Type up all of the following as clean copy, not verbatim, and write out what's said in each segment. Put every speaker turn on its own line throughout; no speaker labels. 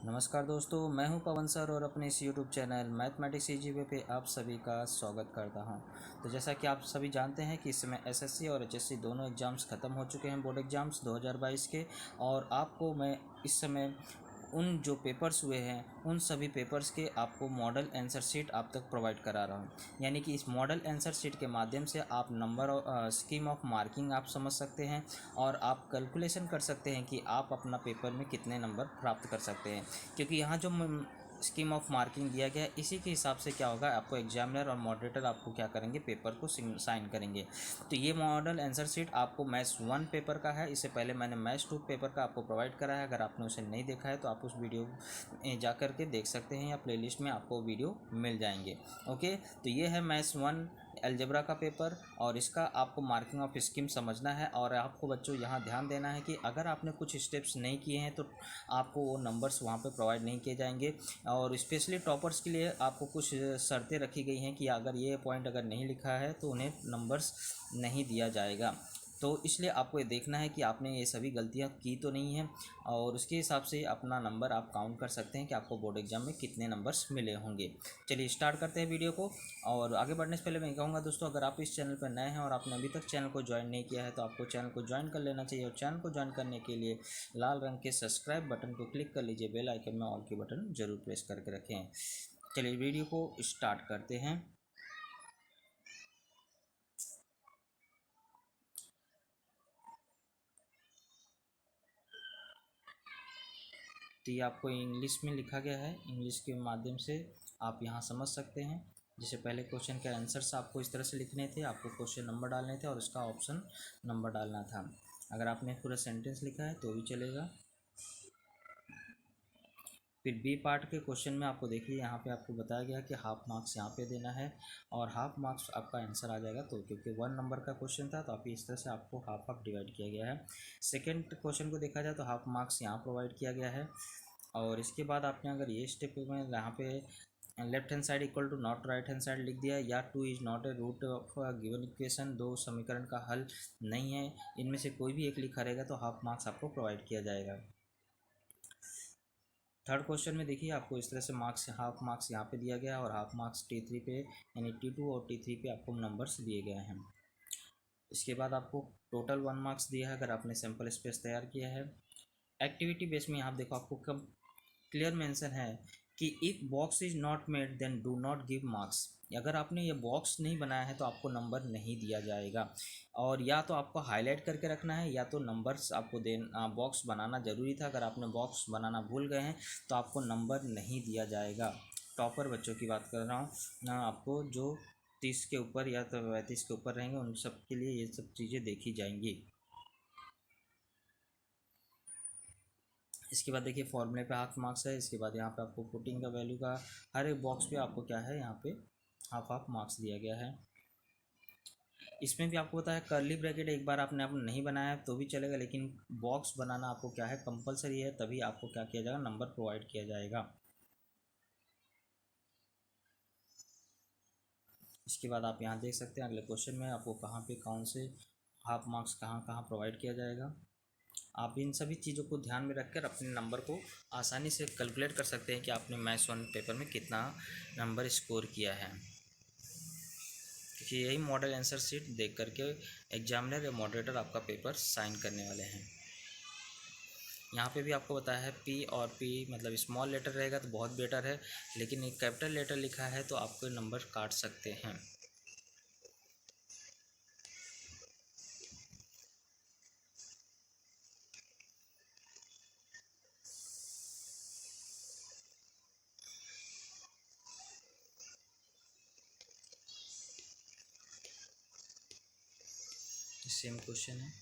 नमस्कार दोस्तों, मैं हूं पवन सर और अपने इस यूट्यूब चैनल मैथमेटिक्स ईजी पे आप सभी का स्वागत करता हूं। तो जैसा कि आप सभी जानते हैं कि इस समय एसएससी और एचएससी दोनों एग्ज़ाम्स ख़त्म हो चुके हैं, बोर्ड एग्ज़ाम्स 2022 के। और आपको मैं इस समय उन जो पेपर्स हुए हैं उन सभी पेपर्स के आपको मॉडल आंसर शीट आप तक प्रोवाइड करा रहा हूँ। यानी कि इस मॉडल आंसर शीट के माध्यम से आप नंबर और स्कीम ऑफ मार्किंग आप समझ सकते हैं और आप कैलकुलेशन कर सकते हैं कि आप अपना पेपर में कितने नंबर प्राप्त कर सकते हैं। क्योंकि यहाँ जो स्कीम ऑफ मार्किंग दिया गया है इसी के हिसाब से क्या होगा, आपको एग्जामिनर और मॉडरेटर आपको क्या करेंगे, पेपर को साइन करेंगे। तो ये मॉडल आंसर शीट आपको मैथ्स 1 पेपर का है। इससे पहले मैंने मैथ्स 2 पेपर का आपको प्रोवाइड करा है। अगर आपने उसे नहीं देखा है तो आप उस वीडियो में जा कर के देख सकते हैं या प्लेलिस्ट में आपको वीडियो मिल जाएंगे। ओके, तो ये है मैथ्स 1 अलजेब्रा का पेपर और इसका आपको मार्किंग ऑफ स्कीम समझना है। और आपको बच्चों यहाँ ध्यान देना है कि अगर आपने कुछ स्टेप्स नहीं किए हैं तो आपको वो नंबर्स वहाँ पे प्रोवाइड नहीं किए जाएंगे। और स्पेशली टॉपर्स के लिए आपको कुछ शर्तें रखी गई हैं कि अगर ये पॉइंट अगर नहीं लिखा है तो उन्हें नंबर्स नहीं दिया जाएगा। तो इसलिए आपको ये देखना है कि आपने ये सभी गलतियाँ की तो नहीं हैं और उसके हिसाब से अपना नंबर आप काउंट कर सकते हैं कि आपको बोर्ड एग्जाम में कितने नंबर्स मिले होंगे। चलिए स्टार्ट करते हैं वीडियो को। और आगे बढ़ने से पहले मैं कहूँगा दोस्तों, अगर आप इस चैनल पर नए हैं और आपने अभी तक चैनल को ज्वाइन नहीं किया है तो आपको चैनल को ज्वाइन कर लेना चाहिए। और चैनल को ज्वाइन करने के लिए लाल रंग के सब्सक्राइब बटन को क्लिक कर लीजिए, बेल आइकन में ऑल के बटन जरूर प्रेस करके रखें। चलिए वीडियो को स्टार्ट करते हैं। तो ये आपको इंग्लिश में लिखा गया है, इंग्लिश के माध्यम से आप यहाँ समझ सकते हैं। जैसे पहले क्वेश्चन के आंसर्स आपको इस तरह से लिखने थे, आपको क्वेश्चन नंबर डालने थे और उसका ऑप्शन नंबर डालना था। अगर आपने पूरा सेंटेंस लिखा है तो भी चलेगा। फिर बी पार्ट के क्वेश्चन में आपको देखिए यहाँ पे आपको बताया गया कि हाफ मार्क्स यहाँ पे देना है और हाफ मार्क्स आपका आंसर आ जाएगा। तो क्योंकि 1 नंबर का क्वेश्चन था तो आप इस तरह से आपको हाफ हाफ डिवाइड किया गया है। सेकंड क्वेश्चन को देखा जाए तो हाफ मार्क्स यहाँ प्रोवाइड किया गया है। और इसके बाद आपने अगर ये स्टेप में यहाँ पे left hand side equal to not right hand side लिख दिया या 2 is not a root of given equation, दो समीकरण का हल नहीं है, इनमें से कोई भी एक लिखा रहेगा तो हाफ मार्क्स आपको प्रोवाइड किया जाएगा। थर्ड क्वेश्चन में देखिए आपको इस तरह से मार्क्स, हाफ मार्क्स यहाँ पे दिया गया है और हाफ मार्क्स T3 पे यानी T2 और T3 पे आपको नंबर्स दिए गए हैं। इसके बाद आपको टोटल 1 मार्क्स दिया है अगर आपने सैम्पल स्पेस तैयार किया है। एक्टिविटी बेस में यहाँ देखो आपको कब क्लियर मेंशन है कि if box is not made then do not give marks. अगर आपने ये बॉक्स नहीं बनाया है तो आपको नंबर नहीं दिया जाएगा। और या तो आपको हाईलाइट करके रखना है या तो नंबर्स आपको देना, बॉक्स बनाना ज़रूरी था। अगर आपने बॉक्स बनाना भूल गए हैं तो आपको नंबर नहीं दिया जाएगा। टॉपर बच्चों की बात कर रहा हूँ ना, आपको जो 30 के ऊपर या तो 35 के ऊपर रहेंगे उन सब के लिए ये सब चीज़ें देखी जाएंगी। इसके बाद देखिए फॉर्मूले पे हाफ मार्क्स है। इसके बाद यहाँ पे आपको पुटिंग का वैल्यू का हर एक बॉक्स पे आपको क्या है, यहाँ पे हाफ हाफ मार्क्स दिया गया है। इसमें भी आपको पता है कर्ली ब्रैकेट एक बार आपने नहीं बनाया तो भी चलेगा, लेकिन बॉक्स बनाना आपको क्या है, कंपलसरी है, तभी आपको क्या किया जाएगा, नंबर प्रोवाइड किया जाएगा। इसके बाद आप यहाँ देख सकते हैं अगले क्वेश्चन में आपको कहाँ पे कौन से हाफ मार्क्स कहाँ कहाँ प्रोवाइड किया जाएगा। आप इन सभी चीज़ों को ध्यान में रखकर अपने नंबर को आसानी से कैलकुलेट कर सकते हैं कि आपने मैथ्स 1 पेपर में कितना नंबर स्कोर किया है। क्योंकि यही मॉडल आंसर शीट देख करके एग्जामिनर या मॉडरेटर आपका पेपर साइन करने वाले हैं। यहाँ पे भी आपको बताया है पी, और पी मतलब स्मॉल लेटर रहेगा तो बहुत बेटर है, लेकिन एक कैपिटल लेटर लिखा है तो आपको नंबर काट सकते हैं। सेम क्वेश्चन है।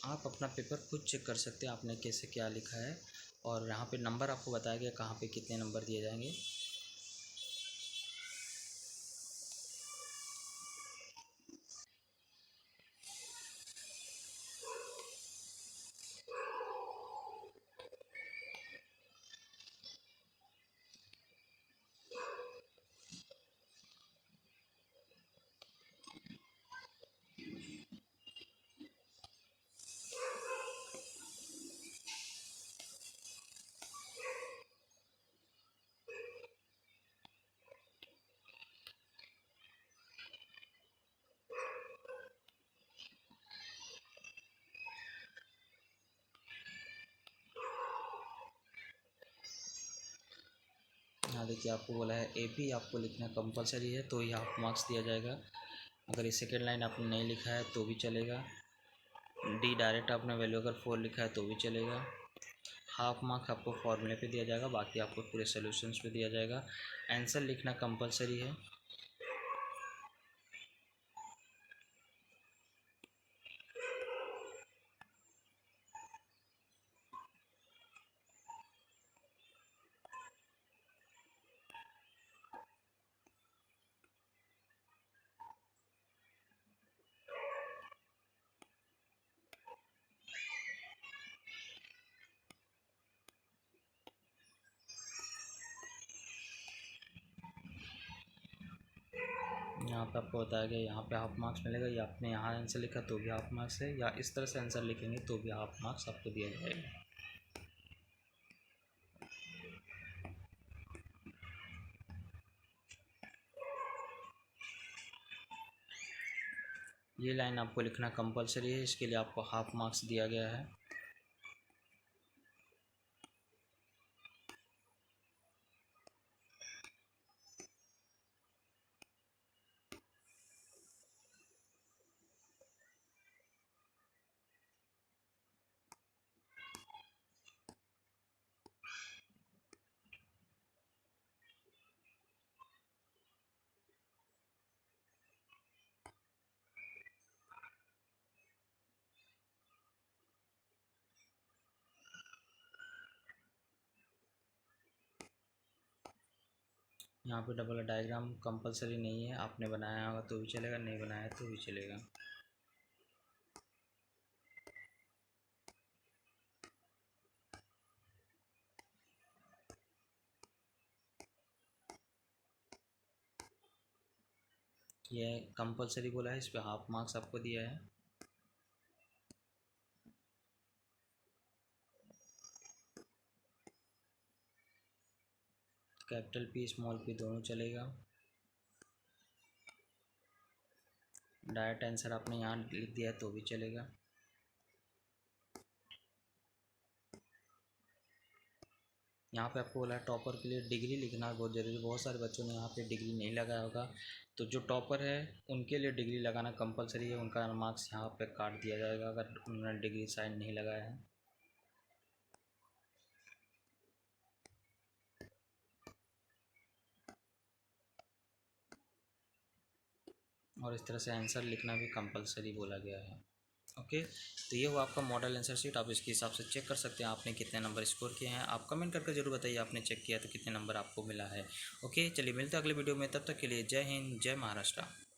आप अपना पेपर खुद चेक कर सकते हैं आपने कैसे क्या लिखा है और यहाँ पे नंबर आपको बताया गया कहाँ पे कितने नंबर दिए जाएंगे। यहाँ देखिए आपको बोला है AP आपको लिखना कंपलसरी है, तो ही हाफ मार्क्स दिया जाएगा। अगर ये सेकेंड लाइन आपने नहीं लिखा है तो भी चलेगा। D डायरेक्ट आपने वैल्यू अगर 4 लिखा है तो भी चलेगा। हाफ मार्क्स आपको फॉर्मूले पे दिया जाएगा, बाकी आपको पूरे सॉल्यूशंस पे दिया जाएगा। आंसर लिखना कंपलसरी है। यहाँ पे आपको बताया गया यहाँ पे हाफ मार्क्स मिलेगा, या आपने यहाँ आंसर लिखा तो भी हाफ मार्क्स है, या इस तरह से आंसर लिखेंगे तो भी हाफ मार्क्स आपको दिया जाएगा। ये लाइन आपको लिखना कंपलसरी है, इसके लिए आपको हाफ मार्क्स दिया गया है। यहाँ पे डबल डायग्राम कंपलसरी नहीं है, आपने बनाया होगा तो भी चलेगा, नहीं बनाया तो भी चलेगा। ये कंपलसरी बोला है, इस पर हाफ मार्क्स आपको दिया है। कैपिटल P स्मॉल p दोनों चलेगा। डायरेक्ट आंसर आपने यहाँ लिख दिया है तो भी चलेगा। यहाँ पे आपको बोला है टॉपर के लिए डिग्री लिखना बहुत ज़रूरी है। बहुत सारे बच्चों ने यहाँ पे डिग्री नहीं लगाया होगा, तो जो टॉपर है उनके लिए डिग्री लगाना कंपलसरी है। उनका मार्क्स यहाँ पे काट दिया जाएगा अगर उन्होंने डिग्री साइन नहीं लगाया है। और इस तरह से आंसर लिखना भी कंपलसरी बोला गया है। ओके, तो ये हुआ आपका मॉडल आंसर शीट। आप इसके हिसाब से चेक कर सकते हैं आपने कितने नंबर स्कोर किए हैं। आप कमेंट करके जरूर बताइए आपने चेक किया तो कितने नंबर आपको मिला है। ओके, चलिए मिलते हैं अगले वीडियो में, तब तक के लिए जय हिंद, जय महाराष्ट्र।